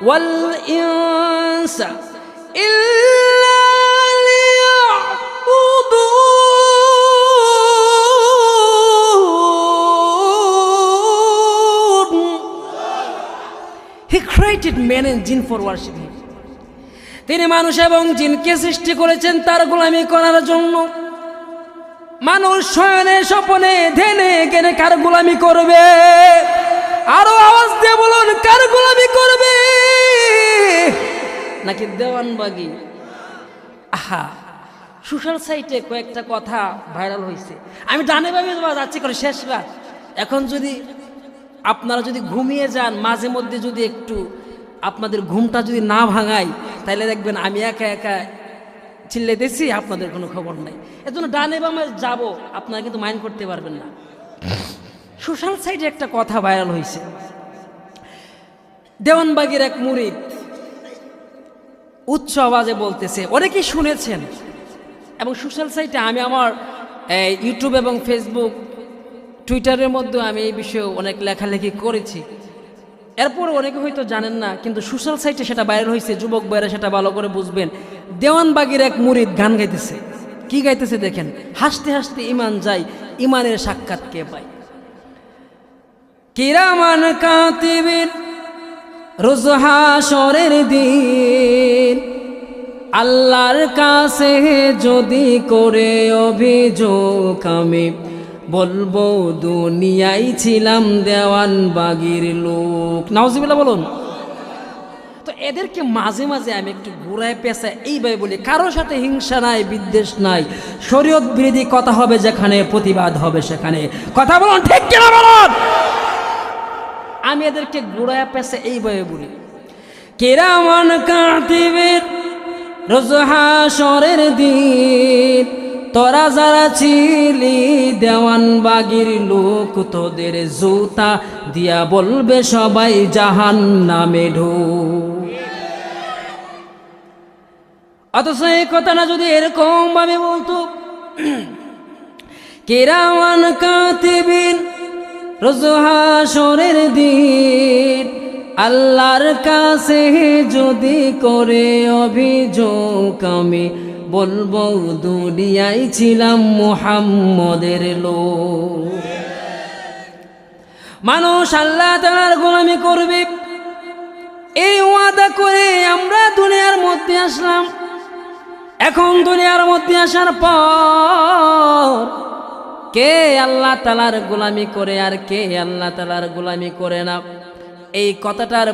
ওয়াল ইনসা ইল্লা লিয়াবুদুন। He created man and jinn for worship him. তিনি মানুষ এবং জিনকে সৃষ্টি করেছেন তার গোলামি করার জন্য। মানুষ শয়নে স্বপনে ধ্যানে জ্ঞানে কার গোলামি করবে? আরো আওয়াজ দিয়ে বলুন, কার গোলামি করবে? নাকি দেওয়ানবাগি? আহা, সোশ্যাল সাইটে কয়েকটা কথা ভাইরাল হয়েছে। আমি ডানে বামে যাচ্ছি করে শেষ রাত। এখন যদি আপনারা যদি ঘুমিয়ে যান, মাঝে মধ্যে যদি একটু আপনাদের ঘুমটা যদি না ভাঙাই, তাহলে দেখবেন আমি একা একা চিল্লাইতেছি, আপনাদের কোনো খবর নাই। এর জন্য ডানে বামে যাবো, আপনারা কিন্তু মাইন্ড করতে পারবেন না। সোশ্যাল সাইটে একটা কথা ভাইরাল হয়েছে। দেওয়ানবাগির এক মুরিদ উচ্চ আওয়াজে বলতেছে, অনেকেই শুনেছেন, এবং সোশ্যাল সাইটে আমি আমার ইউটিউব এবং ফেসবুক টুইটারের মধ্যে আমি এই বিষয়ে অনেক লেখালেখি করেছি। এরপর অনেকে হয়তো জানেন না, কিন্তু সোশ্যাল সাইটে সেটা ভাইরাল হয়েছে। যুবক ভাইরা সেটা ভালো করে বুঝবেন। দেওয়ানবাগির এক মুরিদ গান গাইতেছে। কি গাইতেছে দেখেন, হাসতে হাসতে ইমান যায়, ইমানের সাক্ষাৎ কে পায়? কিরামান কাতিবিন রোজ হাশরের দিন, আল্লাহর কাছে যদি করে অভিযোগ আমি বলবো দুনিয়ায় ছিলাম দেওয়ানবাগির লোক। নাউজুবিল্লাহ বলুন। তো এদেরকে মাঝে মাঝে আমি একটু ঘুরায় পেঁচায় এইভাবে বলি, কারোর সাথে হিংসা নাই, বিদ্বেষ নাই, শরীয়ত বিরোধী কথা হবে যেখানে, প্রতিবাদ হবে সেখানে। কথা বলুন, ঠিক কিনা বলুন? আমি এদেরকে ঘুরায় পেঁচায় এইভাবে বলি, কিরামান কাতিবিন রোজ হাশরের দিন, তোরা যারা ছিলি দেওয়ানবাগির লোক, তোদের জুতা দিয়া বলবে সবাই জাহান্নামে ঢোক। অথচ এই কথাটা যদি এরকম ভাবে বলতো, কিরামান কাতিবিন রোজ হাশরের দিন, আল্লাহর কাছে যদি করে অভিযোগ আমি বলবো দুনিয়ায় ছিলাম মুহাম্মদের লোক। মানুষ আল্লাহ তাআলার গোলামি করবে এই ওয়াদা করে আমরা দুনিয়ার মধ্যে আসলাম। এখন দুনিয়ার মধ্যে আসার পর কে আল্লাহ তাআলার গোলামি করে আর কে আল্লাহ তাআলার গোলামি করে না, এই কথাটার